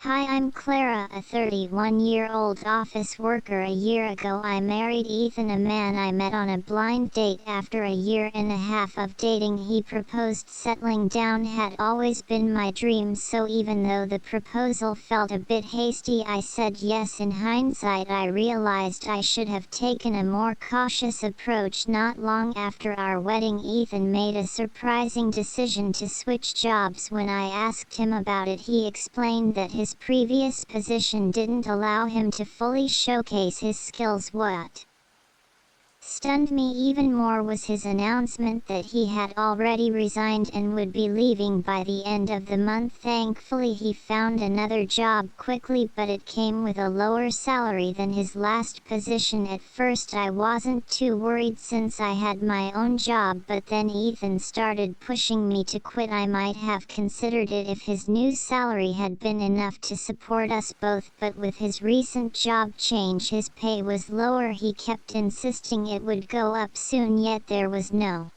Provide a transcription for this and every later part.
Hi, I'm Clara, a 31-year-old office worker. A year ago I married Ethan, a man I met on a blind date. After a year and a half of dating, he proposed. Settling down had always been my dream, so even though the proposal felt a bit hasty, I said yes. In hindsight, I realized I should have taken a more cautious approach. Not long after our wedding, Ethan made a surprising decision to switch jobs. When I asked him about it, he explained that his previous position didn't allow him to fully showcase his skills. What stunned me even more was his announcement that he had already resigned and would be leaving by the end of the month. Thankfully, he found another job quickly, but it came with a lower salary than his last position. At first I wasn't too worried since I had my own job, but then Ethan started pushing me to quit. I might have considered it if his new salary had been enough to support us both, but with his recent job change his pay was lower. He kept insisting it would go up soon, yet there was no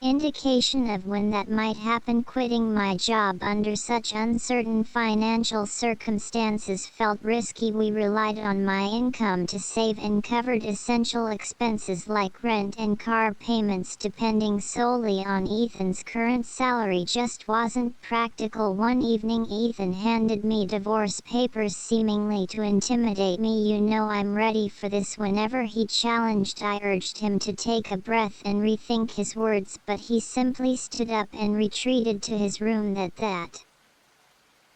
indication of when that might happen. Quitting my job under such uncertain financial circumstances felt risky. We relied on my income to save and covered essential expenses like rent and car payments. Depending solely on Ethan's current salary just wasn't practical. One evening Ethan handed me divorce papers, seemingly to intimidate me. "You know I'm ready for this whenever," he challenged. I urged him to take a breath and rethink his words, but he simply stood up and retreated to his room. That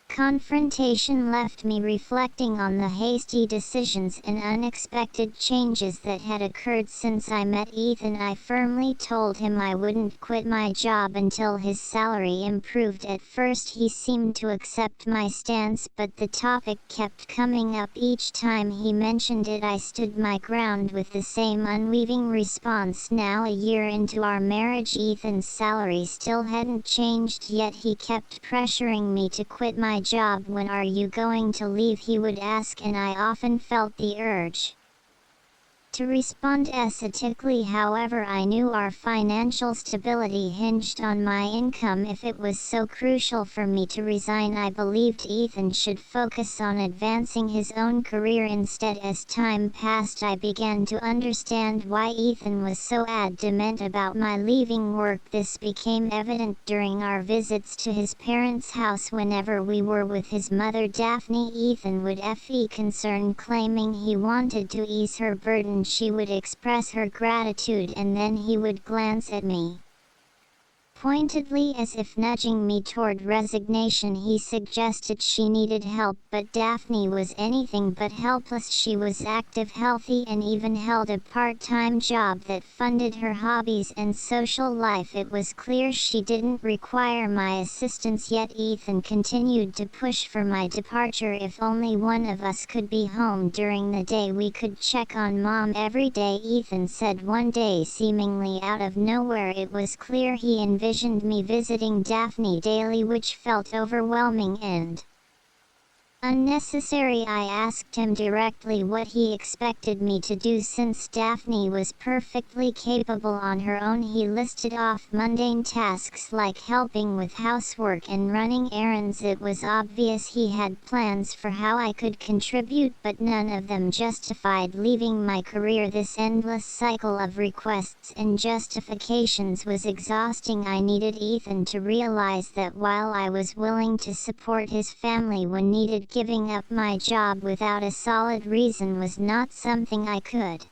confrontation left me reflecting on the hasty decisions and unexpected changes that had occurred since I met Ethan. I firmly told him I wouldn't quit my job until his salary improved. At first he seemed to accept my stance, but the topic kept coming up each time he mentioned it. I stood my ground with the same unweaving response. Now, a year into our marriage, Ethan's salary still hadn't changed, yet he kept pressuring me to quit my job. "When are you going to leave?" he would ask, and I often felt the urge to respond ascetically. However, I knew our financial stability hinged on my income. If it was so crucial for me to resign, I believed Ethan should focus on advancing his own career instead. As time passed, I began to understand why Ethan was so adamant about my leaving work. This became evident during our visits to his parents' house. Whenever we were with his mother, Daphne, Ethan would be concerned, claiming he wanted to ease her burden. She would express her gratitude, and then he would glance at me pointedly, as if nudging me toward resignation. He suggested she needed help, but Daphne was anything but helpless. She was active, healthy, and even held a part-time job that funded her hobbies and social life. It was clear she didn't require my assistance, yet Ethan continued to push for my departure. "If only one of us could be home during the day, we could check on Mom every day," Ethan said one day, seemingly out of nowhere. It was clear he envisioned me visiting Daphne daily, which felt overwhelming and unnecessary. I asked him directly what he expected me to do, since Daphne was perfectly capable on her own. He listed off mundane tasks like helping with housework and running errands. It was obvious he had plans for how I could contribute, but none of them justified leaving my career. This endless cycle of requests and justifications was exhausting. I needed Ethan to realize that while I was willing to support his family when needed, giving up my job without a solid reason was not something I could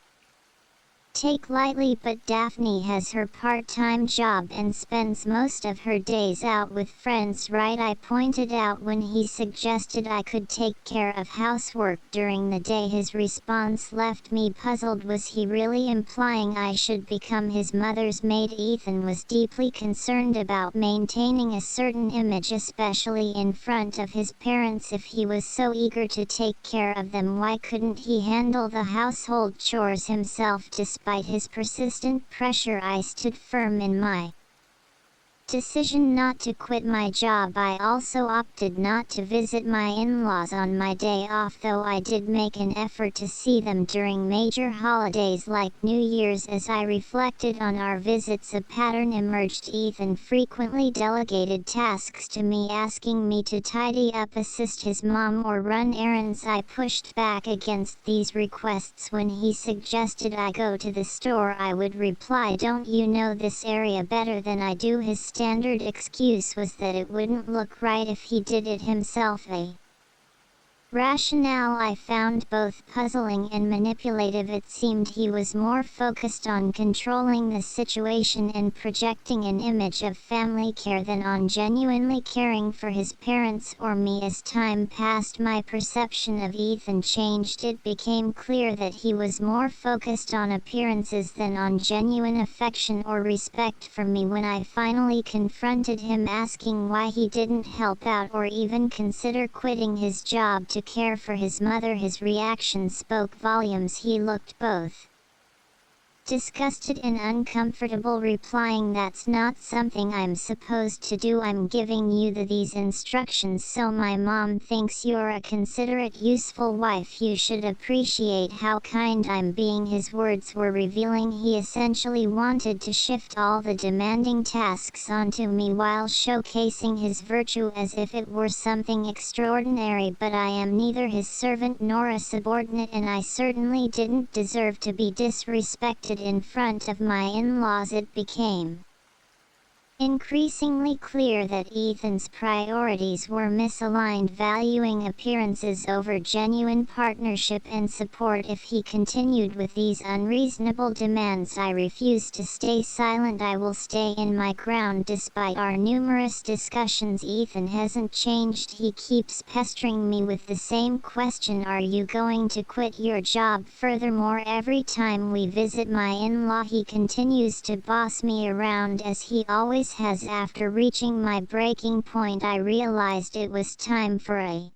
take lightly. "But Daphne has her part-time job and spends most of her days out with friends, right?" I pointed out when he suggested I could take care of housework during the day. His response left me puzzled. Was he really implying I should become his mother's maid? Ethan was deeply concerned about maintaining a certain image, especially in front of his parents. If he was so eager to take care of them, why couldn't he handle the household chores himself? Despite his persistent pressure, I stood firm in my decision not to quit my job, I also opted not to visit my in-laws on my day off, though I did make an effort to see them during major holidays like New Year's. As I reflected on our visits, a pattern emerged. Ethan frequently delegated tasks to me, asking me to tidy up, assist his mom, or run errands. I pushed back against these requests. When he suggested I go to the store, I would reply, "Don't you know this area better than I do?" His standard excuse was that it wouldn't look right if he did it himself, a rationale I found both puzzling and manipulative. It seemed he was more focused on controlling the situation and projecting an image of family care than on genuinely caring for his parents or me. As time passed, my perception of Ethan changed. It became clear that he was more focused on appearances than on genuine affection or respect for me. When I finally confronted him asking why he didn't help out or even consider quitting his job to care for his mother, his reaction spoke volumes. He looked both disgusted and uncomfortable, replying, "That's not something I'm supposed to do. I'm giving you these instructions so my mom thinks you're a considerate, useful wife. You should appreciate how kind I'm being." His words were revealing. He essentially wanted to shift all the demanding tasks onto me while showcasing his virtue as if it were something extraordinary. But I am neither his servant nor a subordinate, and I certainly didn't deserve to be disrespected in front of my in-laws. It became increasingly clear that Ethan's priorities were misaligned, valuing appearances over genuine partnership and support. If he continued with these unreasonable demands, I refused to stay silent. I will stay in my ground. Despite our numerous discussions, Ethan hasn't changed. He keeps pestering me with the same question, "Are you going to quit your job?" Furthermore, every time we visit my in-law, he continues to boss me around, as he always has. After reaching my breaking point, I realized it was time for a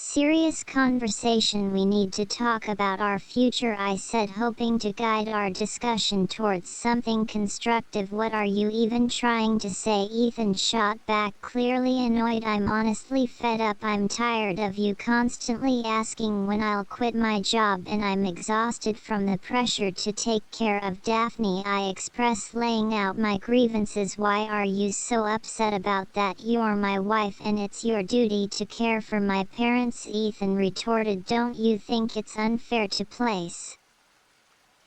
serious conversation. "We need to talk about our future," I said, hoping to guide our discussion towards something constructive. "What are you even trying to say?" Ethan shot back, clearly annoyed. "I'm honestly fed up. I'm tired of you constantly asking when I'll quit my job, and I'm exhausted from the pressure to take care of Daphne," I expressed, laying out my grievances. "Why are you so upset about that? You're my wife and it's your duty to care for my parents," Ethan retorted. "Don't you think it's unfair to place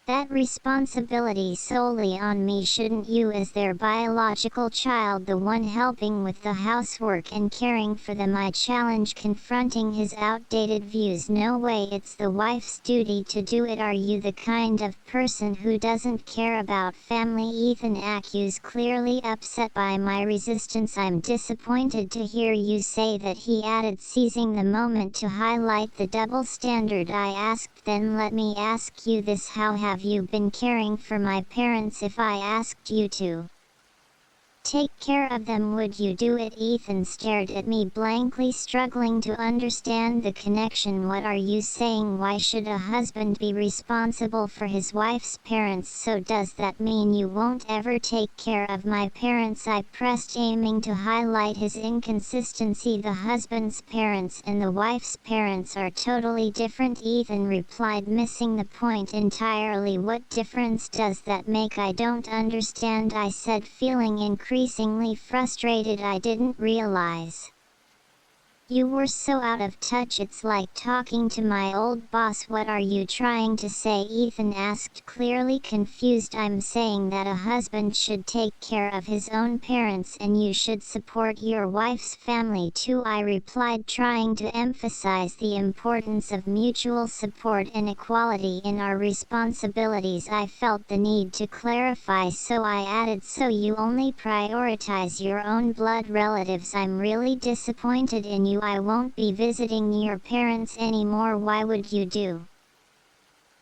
that responsibility solely on me? Shouldn't you, as their biological child, the one helping with the housework and caring for them?" I challenged, confronting his outdated views. "No way, it's the wife's duty to do it. Are you the kind of person who doesn't care about family?" Ethan accused, clearly upset by my resistance. "I'm disappointed to hear you say that," he added, seizing the moment to highlight the double standard. I asked, "Then let me ask you this, how have you been caring for my parents? If I asked you to take care of them, would you do it?" Ethan stared at me blankly, struggling to understand the connection. "What are you saying? Why should a husband be responsible for his wife's parents? So does that mean you won't ever take care of my parents?" I pressed, aiming to highlight his inconsistency. "The husband's parents and the wife's parents are totally different," Ethan replied, missing the point entirely. "What difference does that make? I don't understand," I said, feeling increasingly frustrated. "I didn't realize you were so out of touch. It's like talking to my old boss." "What are you trying to say?" Ethan asked, clearly confused. "I'm saying that a husband should take care of his own parents and you should support your wife's family too," I replied, trying to emphasize the importance of mutual support and equality in our responsibilities. I felt the need to clarify, so I added, "So you only prioritize your own blood relatives? I'm really disappointed in you. I won't be visiting your parents anymore." "Why would you do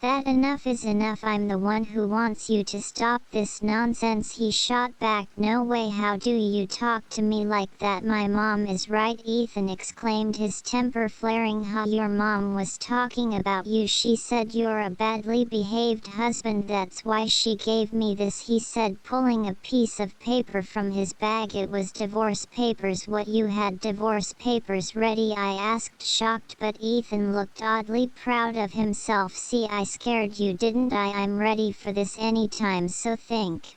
That enough is enough. I'm the one who wants you to stop this nonsense, he shot back. No way, how do you talk to me like that? My mom is right, Ethan exclaimed, his temper flaring. How, your mom was talking about you. She said you're a badly behaved husband, that's why she gave me this, he said, pulling a piece of paper from his bag. It was divorce papers. What, you had divorce papers ready? I asked, shocked, but Ethan looked oddly proud of himself. See, I scared you, didn't I? I'm ready for this anytime, so think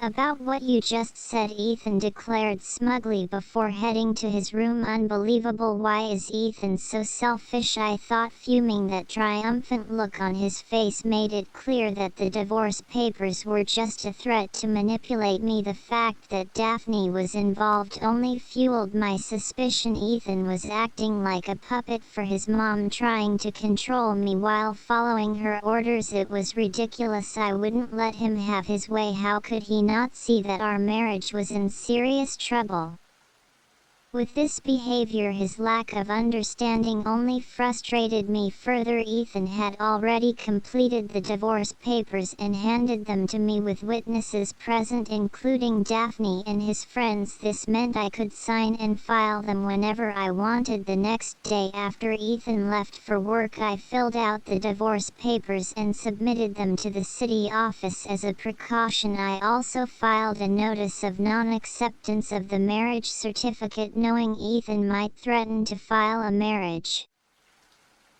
about what you just said, Ethan declared smugly before heading to his room. Unbelievable. Why is Ethan so selfish? I thought, fuming. That triumphant look on his face made it clear that the divorce papers were just a threat to manipulate me. The fact that Daphne was involved only fueled my suspicion. Ethan was acting like a puppet for his mom, trying to control me while following her orders. It was ridiculous. I wouldn't let him have his way. How could he not see that our marriage was in serious trouble? With this behavior, his lack of understanding only frustrated me further. Ethan had already completed the divorce papers and handed them to me with witnesses present, including Daphne and his friends. This meant I could sign and file them whenever I wanted. The next day after Ethan left for work, I filled out the divorce papers and submitted them to the city office. As a precaution, I also filed a notice of non-acceptance of the marriage certificate, knowing Ethan might threaten to file a marriage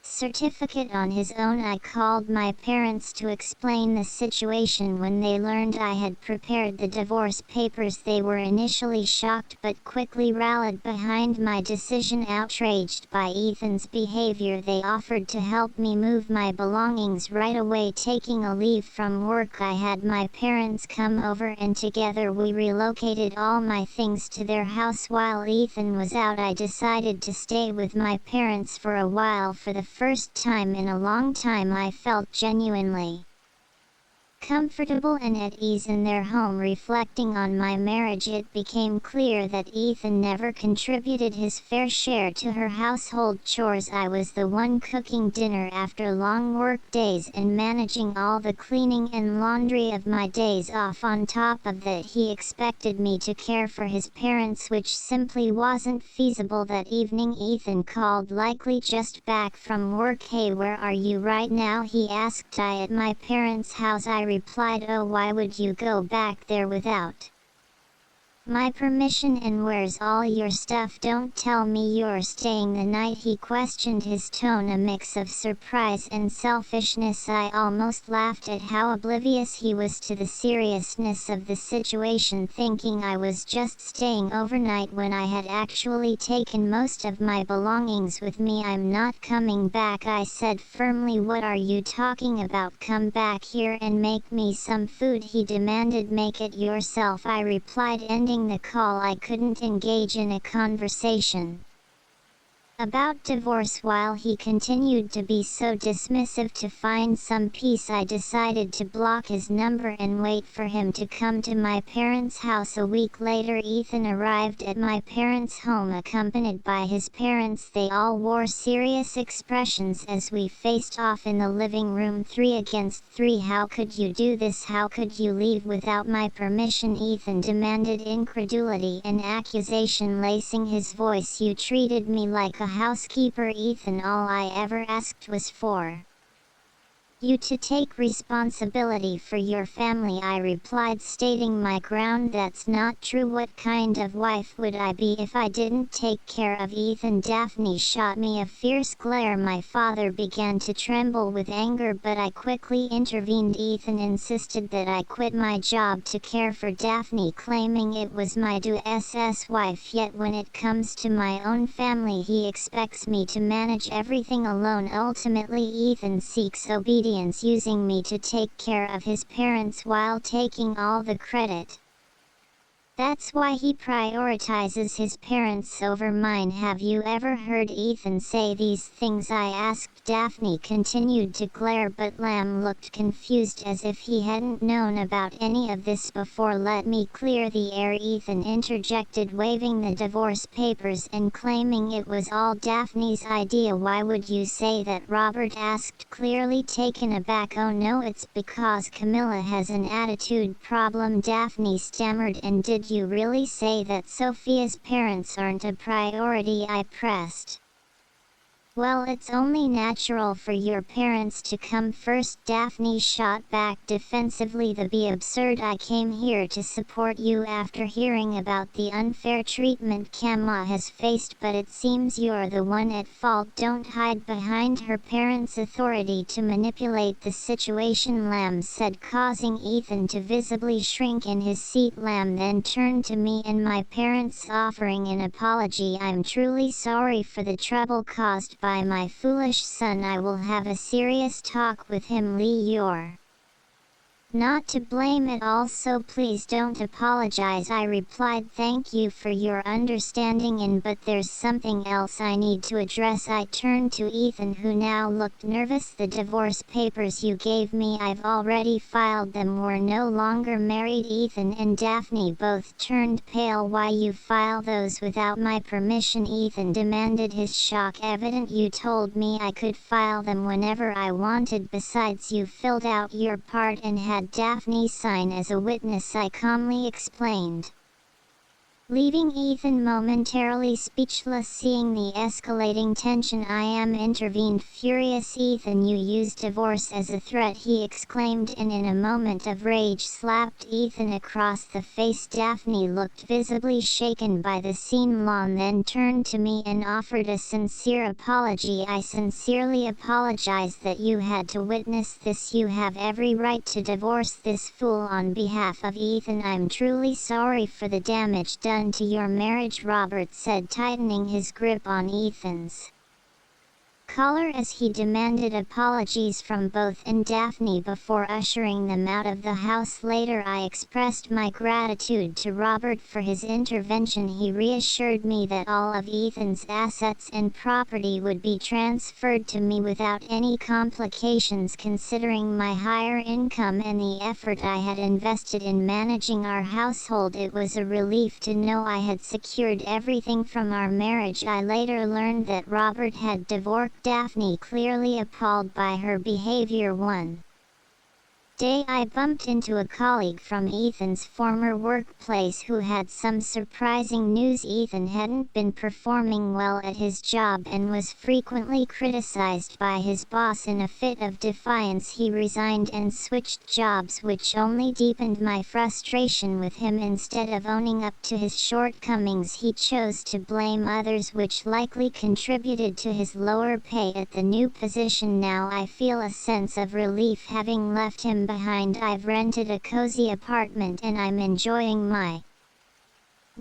certificate on his own. I called my parents to explain the situation. When they learned I had prepared the divorce papers, they were initially shocked but quickly rallied behind my decision. Outraged by Ethan's behavior, they offered to help me move my belongings right away. Taking a leave from work, I had my parents come over and together we relocated all my things to their house. While Ethan was out, I decided to stay with my parents for a while. For the first time in a long time, I felt genuinely comfortable and at ease in their home. Reflecting on my marriage, it became clear that Ethan never contributed his fair share to her household chores. I was the one cooking dinner after long work days and managing all the cleaning and laundry of my days off. On top of that, he expected me to care for his parents, which simply wasn't feasible. That evening, Ethan called, likely just back from work. Hey, where are you right now? He asked. I at my parents' house, I replied. Oh, why would you go back there without my permission, and where's all your stuff? Don't tell me you're staying the night, he questioned, his tone a mix of surprise and selfishness. I almost laughed at how oblivious he was to the seriousness of the situation, thinking I was just staying overnight when I had actually taken most of my belongings with me. I'm not coming back, I said firmly. What are you talking about? Come back here and make me some food, he demanded. Make it yourself, I replied, ending the call. I couldn't engage in a conversation about divorce while he continued to be so dismissive. To find some peace, I decided to block his number and wait for him to come to my parents' house. A week later, Ethan arrived at my parents' home accompanied by his parents. They all wore serious expressions as we faced off in the living room, 3 against 3. How could you do this? How could you leave without my permission? Ethan demanded, incredulity and accusation lacing his voice. You treated me like a housekeeper, Ethan. All I ever asked was for you to take responsibility for your family, I replied, stating my ground. That's not true. What kind of wife would I be if I didn't take care of Ethan? Daphne shot me a fierce glare. My father began to tremble with anger, but I quickly intervened. Ethan insisted that I quit my job to care for Daphne, claiming it was my due as wife. Yet when it comes to my own family, he expects me to manage everything alone. Ultimately, Ethan seeks obedience, using me to take care of his parents while taking all the credit That's why he prioritizes his parents over mine. Have you ever heard Ethan say these things? I asked. Daphne continued to glare, but Lamb looked confused as if he hadn't known about any of this before. Let me clear the air, Ethan interjected, waving the divorce papers and claiming it was all Daphne's idea. Why would you say that? Robert asked, clearly taken aback. Oh no, it's because Camilla has an attitude problem, Daphne stammered. And did you really say that Sophia's parents aren't a priority? I pressed. Well, it's only natural for your parents to come first, Daphne shot back defensively. That'd be absurd. I came here to support you after hearing about the unfair treatment Camilla has faced, but it seems you're the one at fault. Don't hide behind her parents' authority to manipulate the situation, Lamb said, causing Ethan to visibly shrink in his seat. Lamb then turned to me and my parents, offering an apology. I'm truly sorry for the trouble caused by my foolish son. I will have a serious talk with him. Lee, you're not to blame at all, so please don't apologize, I replied. Thank you for your understanding, but there's something else I need to address. I turned to Ethan, who now looked nervous. The divorce papers you gave me, I've already filed them. We're no longer married. Ethan and Daphne both turned pale. Why you file those without my permission? Ethan demanded, his shock evident. You told me I could file them whenever I wanted. Besides, you filled out your part and had Daphne sign as a witness, I calmly explained, leaving Ethan momentarily speechless. Seeing the escalating tension, I intervened, furious. Ethan, you used divorce as a threat, he exclaimed, and in a moment of rage slapped Ethan across the face. Daphne looked visibly shaken by the scene. Lon then turned to me and offered a sincere apology. I sincerely apologize that you had to witness this. You have every right to divorce this fool. On behalf of Ethan, I'm truly sorry for the damage done to your marriage, Robert said, tightening his grip on Ethan's collar as he demanded apologies from both and Daphne before ushering them out of the house. Later, I expressed my gratitude to Robert for his intervention. He reassured me that all of Ethan's assets and property would be transferred to me without any complications. Considering my higher income and the effort I had invested in managing our household, it was a relief to know I had secured everything from our marriage. I later learned that Robert had divorced Daphne, clearly appalled by her behavior. One day I bumped into a colleague from Ethan's former workplace who had some surprising news. Ethan hadn't been performing well at his job and was frequently criticized by his boss. In a fit of defiance, he resigned and switched jobs, which only deepened my frustration with him. Instead of owning up to his shortcomings, he chose to blame others, which likely contributed to his lower pay at the new position. Now I feel a sense of relief having left him behind. I've rented a cozy apartment and I'm enjoying my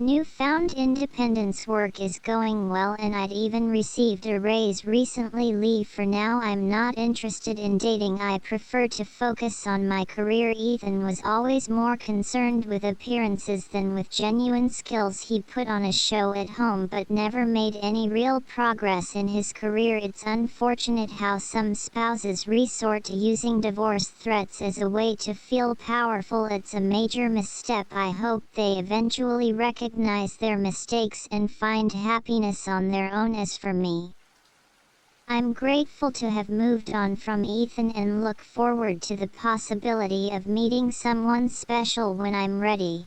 newfound independence. Work is going well and I'd even received a raise recently. Lee, for now I'm not interested in dating. I prefer to focus on my career. Ethan was always more concerned with appearances than with genuine skills. He put on a show at home but never made any real progress in his career. It's unfortunate how some spouses resort to using divorce threats as a way to feel powerful. It's a major misstep. I hope they eventually recognize their mistakes and find happiness on their own. As for me, I'm grateful to have moved on from Ethan and look forward to the possibility of meeting someone special when I'm ready.